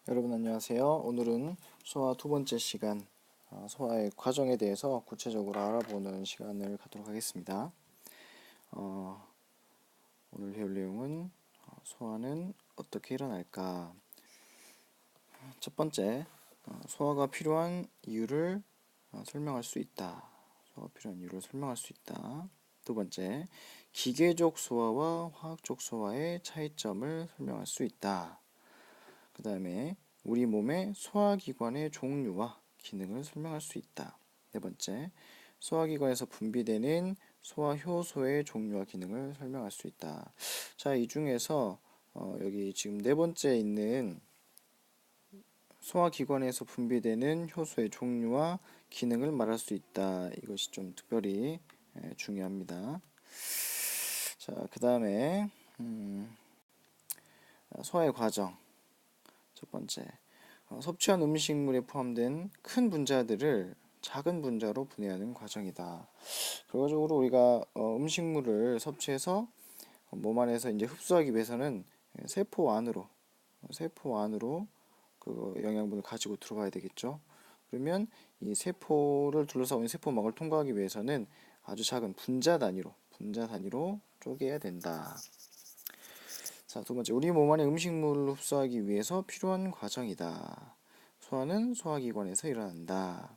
여러분 안녕하세요. 오늘은 소화 두 번째 시간, 소화의 과정에 대해서 구체적으로 알아보는 시간을 갖도록 하겠습니다. 어, 오늘 배울 내용은 소화는 어떻게 일어날까? 첫 번째, 소화가 필요한 이유를 설명할 수 있다. 소화가 필요한 이유를 설명할 수 있다. 두 번째, 기계적 소화와 화학적 소화의 차이점을 설명할 수 있다. 그 다음에 우리 몸의 소화기관의 종류와 기능을 설명할 수 있다. 네 번째, 소화기관에서 분비되는 소화효소의 종류와 기능을 설명할 수 있다. 자, 이 중에서 여기 지금 네 번째 있는 소화기관에서 분비되는 효소의 종류와 기능을 말할 수 있다. 이것이 좀 특별히 중요합니다. 자, 그 다음에 소화의 과정. 첫 번째, 섭취한 음식물에 포함된 큰 분자들을 작은 분자로 분해하는 과정이다. 결과적으로 우리가 음식물을 섭취해서 몸 안에서 이제 흡수하기 위해서는 세포 안으로 그 영양분을 가지고 들어가야 되겠죠. 그러면 이 세포를 둘러싸고 있는 세포막을 통과하기 위해서는 아주 작은 분자 단위로 쪼개야 된다. 자, 두 번째, 우리 몸 안에 음식물을 흡수하기 위해서 필요한 과정이다. 소화는 소화기관에서 일어난다.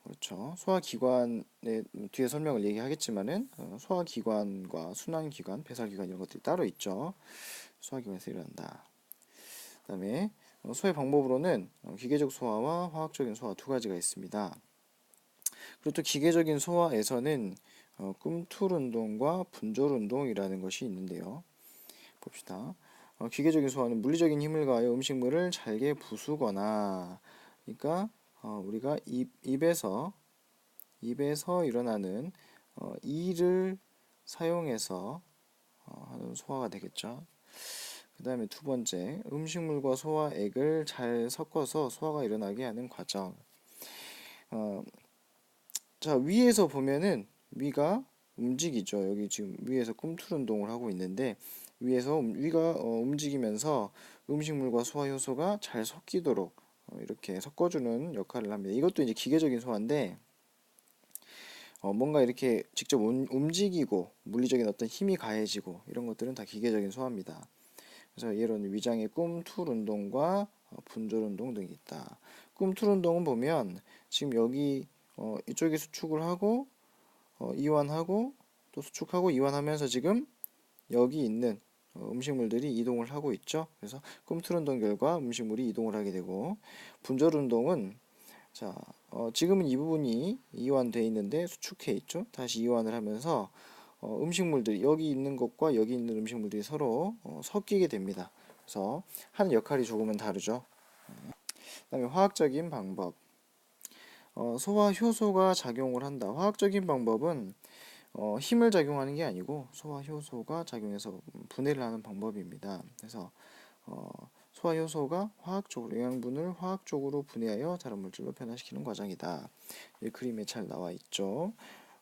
그렇죠. 소화기관의 뒤에 설명을 얘기하겠지만은 소화기관과 순환기관, 배설기관 이런 것들이 따로 있죠. 소화기관에서 일어난다. 그다음에 소화의 방법으로는 기계적 소화와 화학적인 소화 두 가지가 있습니다. 그리고 또 기계적인 소화에서는 꿈틀 운동과 분절 운동이라는 것이 있는데요. 봅시다. 기계적인 소화는 물리적인 힘을 가하여 음식물을 잘게 부수거나, 그러니까 우리가 입에서 일어나는 이를 사용해서 하는 소화가 되겠죠. 그 다음에 두 번째, 음식물과 소화액을 잘 섞어서 소화가 일어나게 하는 과정. 어, 자, 위에서 보면은 위가 움직이죠. 여기 지금 위에서 꿈틀 운동을 하고 있는데 위가 움직이면서 음식물과 소화 효소가 잘 섞이도록 이렇게 섞어주는 역할을 합니다. 이것도 이제 기계적인 소화인데 뭔가 이렇게 직접 움직이고 물리적인 어떤 힘이 가해지고 이런 것들은 다 기계적인 소화입니다. 그래서 예로는 위장의 꿈틀 운동과 분절 운동 등이 있다. 꿈틀 운동은 보면 지금 여기 이쪽에 수축을 하고 이완하고 또 수축하고 이완하면서 지금 여기 있는 음식물들이 이동을 하고 있죠. 그래서 꿈틀 운동 결과 음식물이 이동을 하게 되고 분절 운동은 자 지금은 이 부분이 이완돼 있는데 수축해 있죠. 다시 이완을 하면서 음식물들이 여기 있는 것과 여기 있는 음식물들이 서로 섞이게 됩니다. 그래서 하는 역할이 조금은 다르죠. 그다음에 화학적인 방법. 소화 효소가 작용을 한다. 화학적인 방법은 힘을 작용하는 게 아니고 소화 효소가 작용해서 분해를 하는 방법입니다. 그래서 어, 소화 효소가 화학적으로 영양분을 화학적으로 분해하여 다른 물질로 변화시키는 과정이다. 이 그림에 잘 나와 있죠.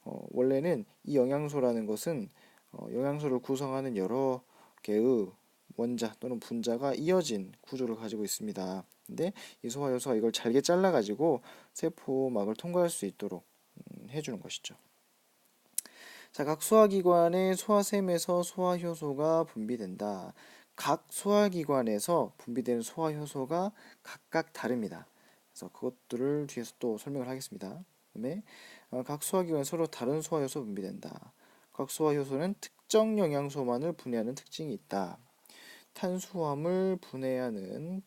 원래는 이 영양소라는 것은 영양소를 구성하는 여러 개의 원자 또는 분자가 이어진 구조를 가지고 있습니다. 근데 이 소화 효소가 이걸 잘게 잘라 가지고 세포막을 통과할 수 있도록 해주는 것이죠. 자, 각 소화기관의 소화샘에서 소화효소가 분비된다. 각 소화기관에서 분비되는 소화효소가 각각 다릅니다. 그래서 그것들을 뒤에서 또 설명을 하겠습니다. 그다음에 각 소화기관에 서로 다른 소화효소 분비된다. 각 소화효소는 특정 영양소만을 분해하는 특징이 있다. 탄수화물을 분해하는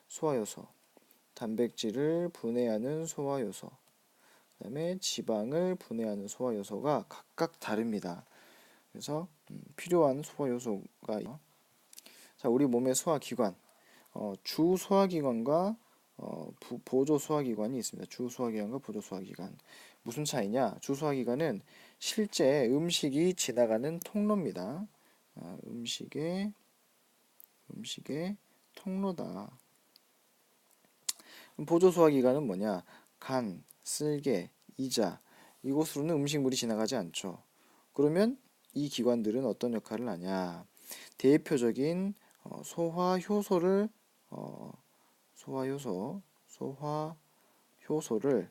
소화효소, 단백질을 분해하는 소화효소, 그다음에 지방을 분해하는 소화 요소가 각각 다릅니다. 그래서 필요한 소화 요소가 자, 우리 몸의 소화 기관, 주 소화 기관과 보조 소화 기관이 있습니다. 주 소화 기관과 보조 소화 기관. 무슨 차이냐? 주 소화 기관은 실제 음식이 지나가는 통로입니다. 음식의 통로다. 보조 소화 기관은 뭐냐? 간, 쓸개, 이자 이곳으로는 음식물이 지나가지 않죠. 그러면 이 기관들은 어떤 역할을 하냐? 대표적인 소화 효소를 소화 효소를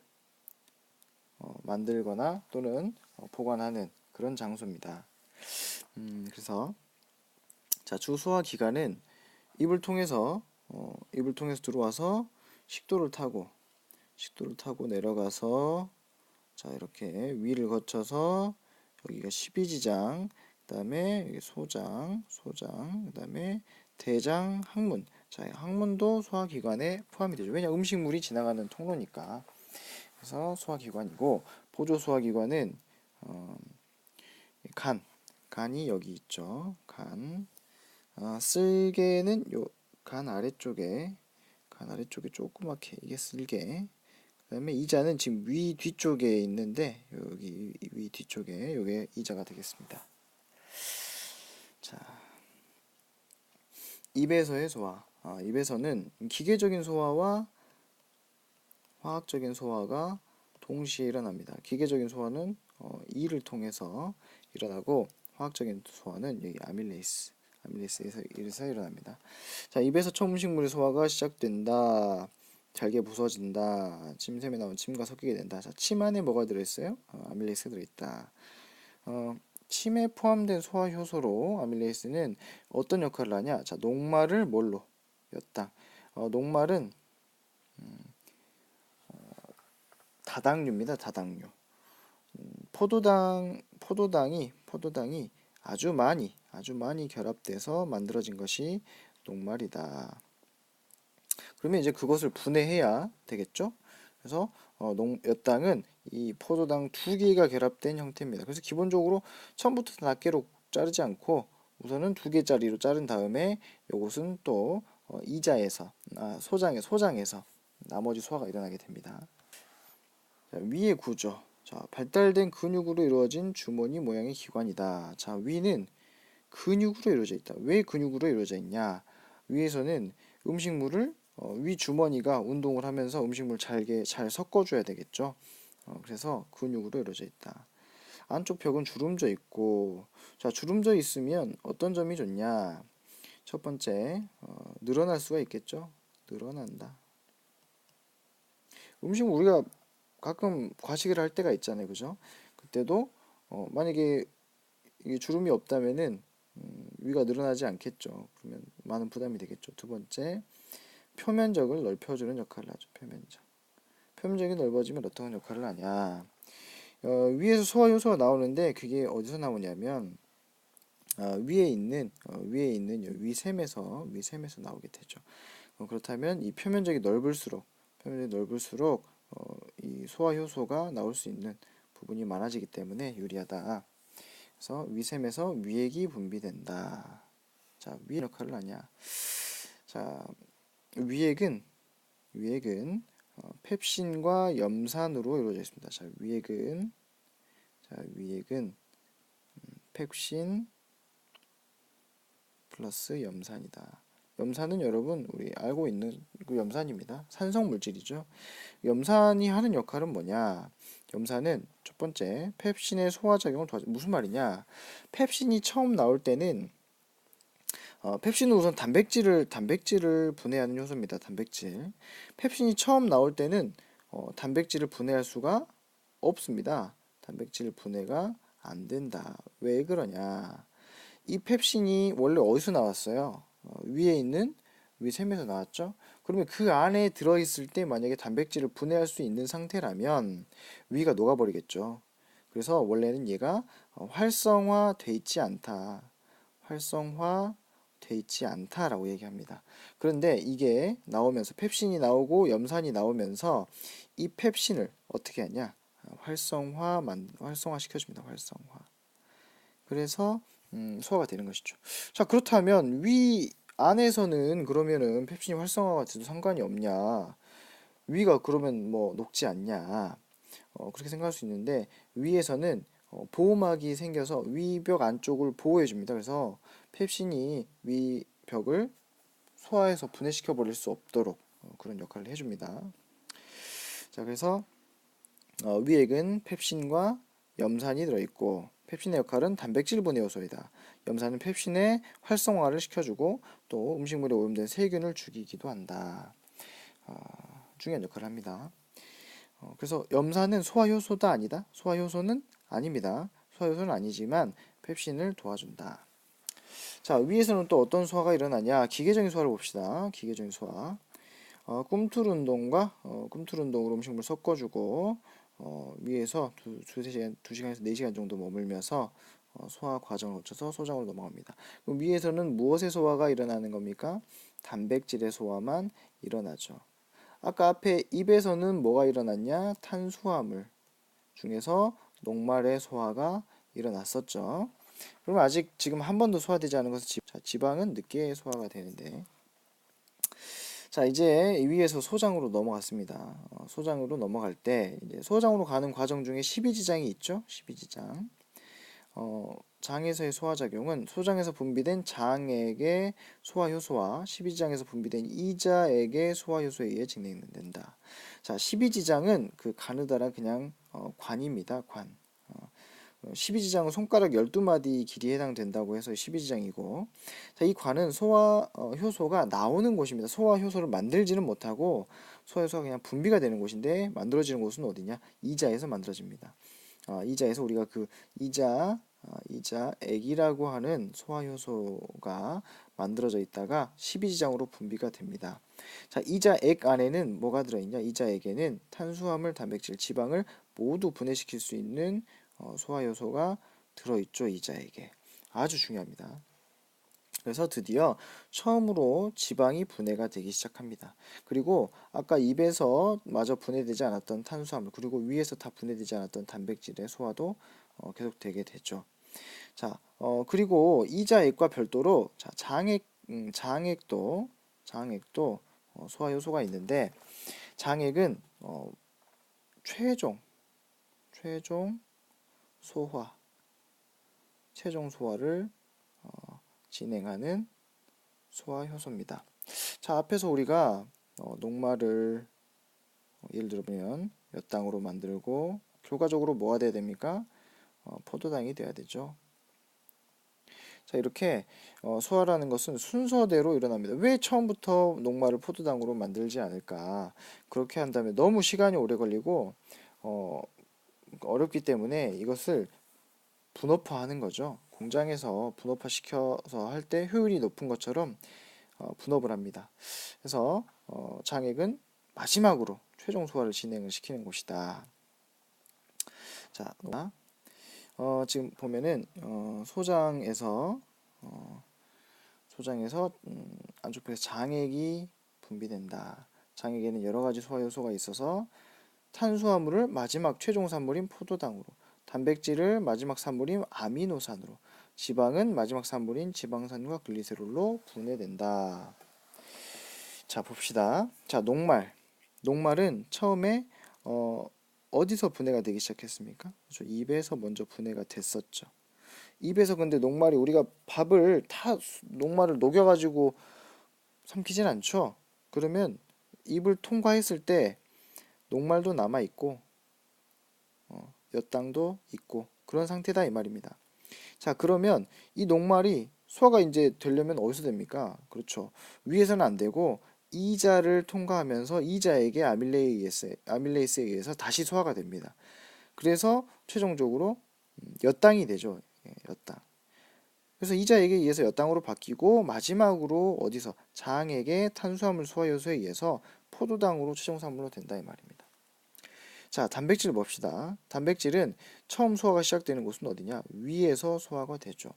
만들거나 또는 보관하는 그런 장소입니다. 그래서 자, 주소화 기관은 입을 통해서 들어와서 식도를 타고 내려가서 자, 이렇게 위를 거쳐서 여기가 십이지장, 그다음에 여기 소장, 그다음에 대장, 항문. 자, 항문도 소화기관에 포함이 되죠. 왜냐, 음식물이 지나가는 통로니까. 그래서 소화기관이고, 보조 소화기관은 간이 여기 있죠. 쓸개는 요 간 아래쪽에 조그맣게 이게 쓸개. 그다음에 이자는 지금 위 뒤쪽에 있는데 여기 위 뒤쪽에 요게 이자가 되겠습니다. 자, 입에서의 소화. 입에서는 기계적인 소화와 화학적인 소화가 동시에 일어납니다. 기계적인 소화는 이를 통해서 일어나고 화학적인 소화는 여기 아밀레이스에서 일어납니다. 자, 입에서 처음 음식물의 소화가 시작된다. 잘게 부서진다. 침샘에 나온 침과 섞이게 된다. 자, 침 안에 뭐가 들어있어요? 아밀레이스가 들어있다. 침에 포함된 소화 효소로 아밀레이스는 어떤 역할을 하냐? 자, 녹말을 뭘로? 엿당. 녹말은 다당류입니다. 다당류. 포도당이 아주 많이 결합돼서 만들어진 것이 녹말이다. 그러면 이제 그것을 분해해야 되겠죠? 그래서 엿당은 이 포도당 두 개가 결합된 형태입니다. 그래서 기본적으로 처음부터 낱개로 자르지 않고 우선은 두 개짜리로 자른 다음에 요것은 또 이자에서 소장에서 나머지 소화가 일어나게 됩니다. 자, 위의 구조. 자, 발달된 근육으로 이루어진 주머니 모양의 기관이다. 자, 위는 근육으로 이루어져 있다. 왜 근육으로 이루어져 있냐? 위에서는 음식물을 위 주머니가 운동을 하면서 음식물 잘 섞어줘야 되겠죠. 그래서 근육으로 이루어져 있다. 안쪽 벽은 주름져 있고, 자, 주름져 있으면 어떤 점이 좋냐? 첫 번째, 늘어날 수가 있겠죠. 늘어난다. 음식물 우리가 가끔 과식을 할 때가 있잖아요, 그죠? 그때도 만약에 이게 주름이 없다면은 위가 늘어나지 않겠죠. 그러면 많은 부담이 되겠죠. 두 번째, 표면적을 넓혀주는 역할을 하죠. 표면적이 넓어지면 어떤 역할을 하냐? 위에서 소화 요소가 나오는데 그게 어디서 나오냐면 위에 있는 위샘에서 나오게 되죠. 그렇다면 이 표면적이 넓을수록 이 소화 효소가 나올 수 있는 부분이 많아지기 때문에 유리하다. 그래서 위샘에서 위액이 분비된다. 자, 위액 역할을 하냐? 자, 위액은 펩신과 염산으로 이루어져 있습니다. 자, 위액은 펩신 플러스 염산이다. 염산은 여러분 우리 알고 있는 그 염산입니다. 산성 물질이죠. 염산이 하는 역할은 뭐냐? 염산은 첫 번째 펩신의 소화작용을 도와줘. 무슨 말이냐? 펩신이 처음 나올 때는 펩신은 우선 단백질을 분해하는 요소입니다. 단백질. 펩신이 처음 나올 때는 단백질을 분해할 수가 없습니다. 단백질 분해가 안 된다. 왜 그러냐? 이 펩신이 원래 어디서 나왔어요? 위에 있는 위샘에서 나왔죠? 그러면 그 안에 들어있을 때 만약에 단백질을 분해할 수 있는 상태라면 위가 녹아버리겠죠. 그래서 원래는 얘가 활성화돼 있지 않다. 활성화돼 있지 않다라고 얘기합니다. 그런데 이게 나오면서 펩신이 나오고 염산이 나오면서 이 펩신을 어떻게 하냐? 활성화 시켜줍니다. 활성화. 그래서 소화가 되는 것이죠. 자, 그렇다면 위 안에서는 그러면은 펩신이 활성화가 돼도 상관이 없냐? 위가 그러면 뭐 녹지 않냐? 그렇게 생각할 수 있는데 위에서는 보호막이 생겨서 위벽 안쪽을 보호해 줍니다. 그래서 펩신이 위벽을 소화해서 분해시켜 버릴 수 없도록 그런 역할을 해줍니다. 자, 그래서 위액은 펩신과 염산이 들어있고 펩신의 역할은 단백질 분해 요소이다. 염산은 펩신의 활성화를 시켜주고 또 음식물에 오염된 세균을 죽이기도 한다. 중요한 역할을 합니다. 그래서 염산은 소화 효소다 아니다? 소화 효소는 아닙니다. 소화 효소는 아니지만 펩신을 도와준다. 자, 위에서는 또 어떤 소화가 일어나냐? 기계적인 소화를 봅시다. 기계적인 소화. 꿈틀 운동과 꿈틀 운동으로 음식물 섞어주고 위에서 2시간에서 4시간 정도 머물면서 소화 과정을 거쳐서 소장으로 넘어갑니다. 그럼 위에서는 무엇의 소화가 일어나는 겁니까? 단백질의 소화만 일어나죠. 아까 앞에 입에서는 뭐가 일어났냐? 탄수화물 중에서 녹말의 소화가 일어났었죠. 그럼 아직 지금 한 번도 소화되지 않은 것은 지방은 늦게 소화가 되는데, 자, 이제 위에서 소장으로 넘어갔습니다. 소장으로 넘어갈 때 이제 소장으로 가는 과정 중에 십이지장이 있죠. 십이지장. 장에서의 소화작용은 소장에서 분비된 장액의 소화효소와 십이지장에서 분비된 이자액의 소화효소에 의해 진행된다. 자, 십이지장은 그 가느다란 그냥 관입니다. 관. 12지장은 손가락 12마디 길이에 해당된다고 해서 12지장이고, 자, 이 관은 소화 효소가 나오는 곳입니다. 소화 효소를 만들지는 못하고 소화 효소가 그냥 분비가 되는 곳인데, 만들어지는 곳은 어디냐? 이자에서 만들어집니다. 이자에서 우리가 그 이자액이라고 하는 소화 효소가 만들어져 있다가 12지장으로 분비가 됩니다. 자, 이자액 안에는 뭐가 들어있냐? 이자액에는 탄수화물, 단백질, 지방을 모두 분해시킬 수 있는 소화 요소가 들어있죠. 이자에게 아주 중요합니다. 그래서 드디어 처음으로 지방이 분해가 되기 시작합니다. 그리고 아까 입에서 마저 분해되지 않았던 탄수화물, 그리고 위에서 다 분해되지 않았던 단백질의 소화도 계속 되게 되죠. 자, 그리고 이자액과 별도로 자, 장액도 소화 요소가 있는데, 장액은 최종 소화, 최종 소화를 진행하는 소화 효소입니다. 자, 앞에서 우리가 녹말을 예를 들면 몇 당으로 만들고 결과적으로 뭐가 돼야 됩니까? 포도당이 돼야 되죠. 자, 이렇게 소화라는 것은 순서대로 일어납니다. 왜 처음부터 녹말을 포도당으로 만들지 않을까? 그렇게 한다면 너무 시간이 오래 걸리고 어렵기 때문에 이것을 분업화하는 거죠. 공장에서 분업화 시켜서 할 때 효율이 높은 것처럼 분업을 합니다. 그래서 장액은 마지막으로 최종 소화를 진행을 시키는 곳이다. 자, 지금 보면은 소장에서 안쪽에서 장액이 분비된다. 장액에는 여러 가지 소화 요소가 있어서 탄수화물을 마지막 최종 산물인 포도당으로, 단백질을 마지막 산물인 아미노산으로, 지방은 마지막 산물인 지방산과 글리세롤로 분해된다. 자, 봅시다. 자, 녹말은 처음에 어디서 분해가 되기 시작했습니까? 그렇죠? 입에서 먼저 분해가 됐었죠. 입에서 근데 녹말이 우리가 밥을 다 녹말을 녹여가지고 삼키진 않죠. 그러면 입을 통과했을 때 녹말도 남아 있고 엿당도 있고 그런 상태다 이 말입니다. 자, 그러면 이 녹말이 소화가 이제 되려면 어디서 됩니까? 그렇죠. 위에서는 안 되고 이자를 통과하면서 이자에게 아밀레이스에 의해서 다시 소화가 됩니다. 그래서 최종적으로 엿당이 되죠. 엿당. 그래서 이자에게 의해서 엿당으로 바뀌고 마지막으로 어디서 장에게 탄수화물 소화 요소에 의해서 포도당으로 최종 산물로 된다 이 말입니다. 자, 단백질 봅시다. 단백질은 처음 소화가 시작되는 곳은 어디냐? 위에서 소화가 되죠.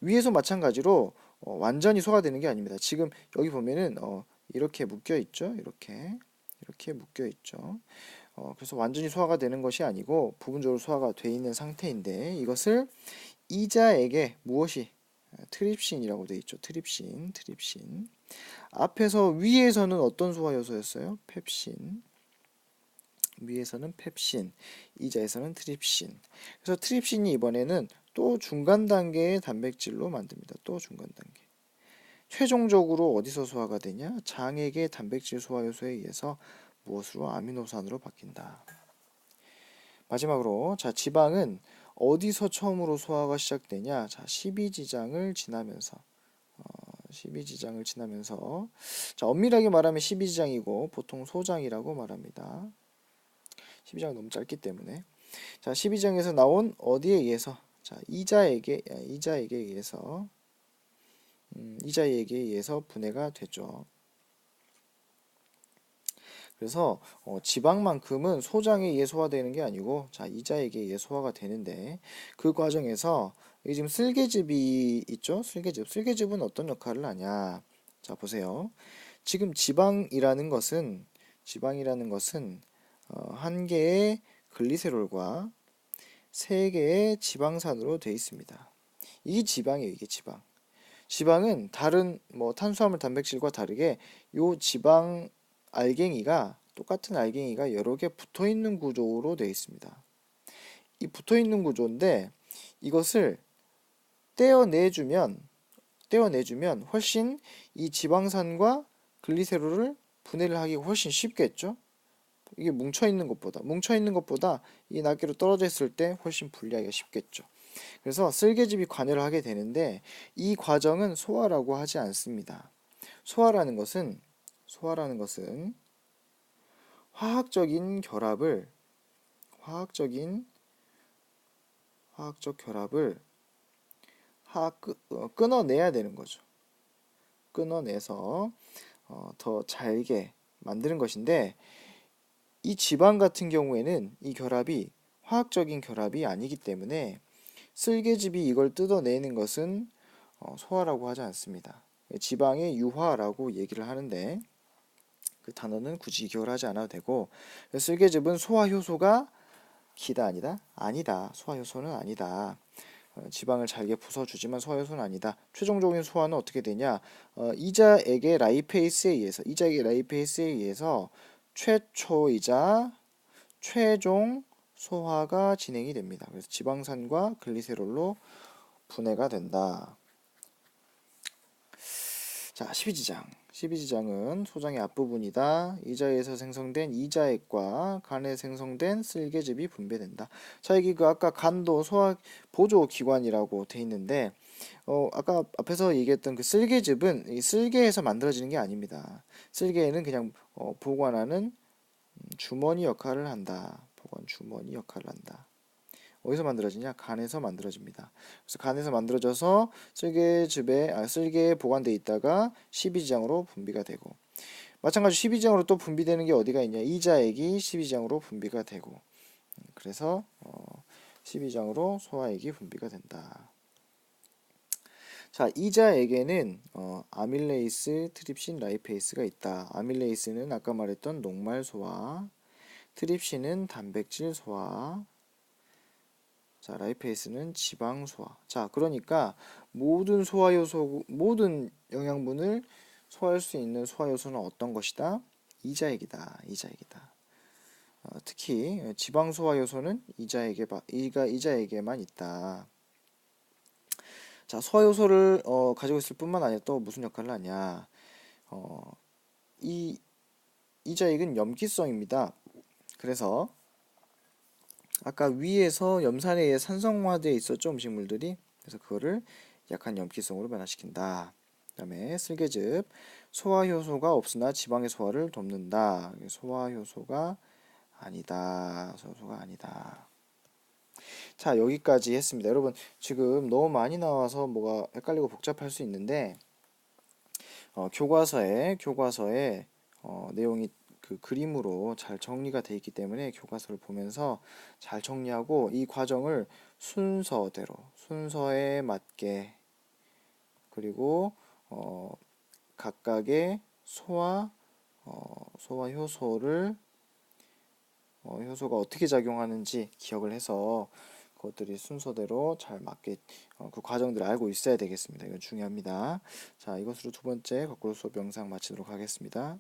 위에서 마찬가지로 완전히 소화되는 게 아닙니다. 지금 여기 보면은 이렇게 묶여 있죠. 이렇게 묶여 있죠. 그래서 완전히 소화가 되는 것이 아니고 부분적으로 소화가 돼 있는 상태인데, 이것을 이자에게 무엇이 트립신이라고 돼 있죠. 트립신. 앞에서 위에서는 어떤 소화 요소였어요? 펩신. 위에서는 펩신, 이자에서는 트립신. 그래서 트립신이 이번에는 또 중간 단계의 단백질로 만듭니다. 또 중간 단계. 최종적으로 어디서 소화가 되냐? 장액의 단백질 소화 요소에 의해서 무엇으로? 아미노산으로 바뀐다. 마지막으로 자, 지방은 어디서 처음으로 소화가 시작되냐? 자, 12지장을 지나면서 12지장을 지나면서 자, 엄밀하게 말하면 12지장이고 보통 소장이라고 말합니다. 12지장 너무 짧기 때문에 자, 12지장에서 나온 어디에 의해서 자, 이자에게 의해서 이자에게 의해서 분해가 되죠. 그래서 지방만큼은 소장에 의해 소화되는 게 아니고 자, 이자에게 의해 소화가 되는데 그 과정에서 이 지금 쓸개즙이 있죠? 쓸개즙은 어떤 역할을 하냐? 자, 보세요. 지금 지방이라는 것은 한 개의 글리세롤과 세 개의 지방산으로 되어 있습니다. 이게 지방이에요, 이게 지방. 지방은 다른 뭐 탄수화물 단백질과 다르게 요 지방 알갱이가 똑같은 알갱이가 여러 개 붙어 있는 구조로 되어 있습니다. 이 붙어 있는 구조인데 이것을 떼어내주면 훨씬 이 지방산과 글리세롤을 분해를 하기가 훨씬 쉽겠죠? 이게 뭉쳐 있는 것보다 이 낱개로 떨어져 있을 때 훨씬 분리하기가 쉽겠죠. 그래서 쓸개즙이 관여를 하게 되는데 이 과정은 소화라고 하지 않습니다. 소화라는 것은 화학적인 결합을 화학적 결합을 끊어내야 되는 거죠. 끊어내서 더 잘게 만드는 것인데 이 지방 같은 경우에는 이 결합이 화학적인 결합이 아니기 때문에 쓸개즙이 이걸 뜯어내는 것은 소화라고 하지 않습니다. 지방의 유화라고 얘기를 하는데 그 단어는 굳이 기억을 하지 않아도 되고 쓸개즙은 소화 효소가 기다 아니다? 아니다. 소화 효소는 아니다. 지방을 잘게 부숴주지만 소화 효소는 아니다. 최종적인 소화는 어떻게 되냐? 이자에게 라이페이스에 의해서 최초이자 최종 소화가 진행이 됩니다. 그래서 지방산과 글리세롤로 분해가 된다. 자, 12지장. 12지장은 소장의 앞부분이다. 이자에서 생성된 이자액과 간에 생성된 쓸개즙이 분배된다. 자, 여기 그 아까 간도 소화 보조 기관이라고 돼 있는데 아까 앞에서 얘기했던 그 쓸개즙은 이 쓸개에서 만들어지는 게 아닙니다. 쓸개에는 그냥 보관하는 주머니 역할을 한다. 보관 주머니 역할을 한다. 어디서 만들어지냐? 간에서 만들어집니다. 그래서 간에서 만들어져서 쓸개에 보관돼 있다가 12지장으로 분비가 되고 마찬가지로 12지장으로 또 분비되는 게 어디가 있냐? 이자액이 12지장으로 분비가 되고 그래서 12지장으로 소화액이 분비가 된다. 자, 이자액에는 아밀레이스, 트립신, 라이페이스가 있다. 아밀레이스는 아까 말했던 녹말 소화, 트립신은 단백질 소화, 자, 라이페이스는 지방 소화. 자, 그러니까 모든 영양분을 소화할 수 있는 소화 요소는 어떤 것이다? 이자액이다. 특히 지방 소화 요소는 이자에게만 있다. 자, 소화 요소를 가지고 있을 뿐만 아니라 또 무슨 역할을 하냐? 이 이자액은 염기성입니다. 그래서 아까 위에서 염산에 의해 산성화되어 있었죠, 음식물들이. 그래서 그거를 약한 염기성으로 변화시킨다. 그다음에 쓸개즙 소화 효소가 없으나 지방의 소화를 돕는다. 소화 효소가 아니다. 자, 여기까지 했습니다. 여러분, 지금 너무 많이 나와서 뭐가 헷갈리고 복잡할 수 있는데 교과서에 내용이 그 그림으로 잘 정리가 되어 있기 때문에 교과서를 보면서 잘 정리하고 이 과정을 순서에 맞게 그리고 각각의 소화 효소가 어떻게 작용하는지 기억을 해서 그것들이 순서대로 잘 맞게 그 과정들을 알고 있어야 되겠습니다. 이건 중요합니다. 자, 이것으로 두 번째 거꾸로 수업 영상 마치도록 하겠습니다.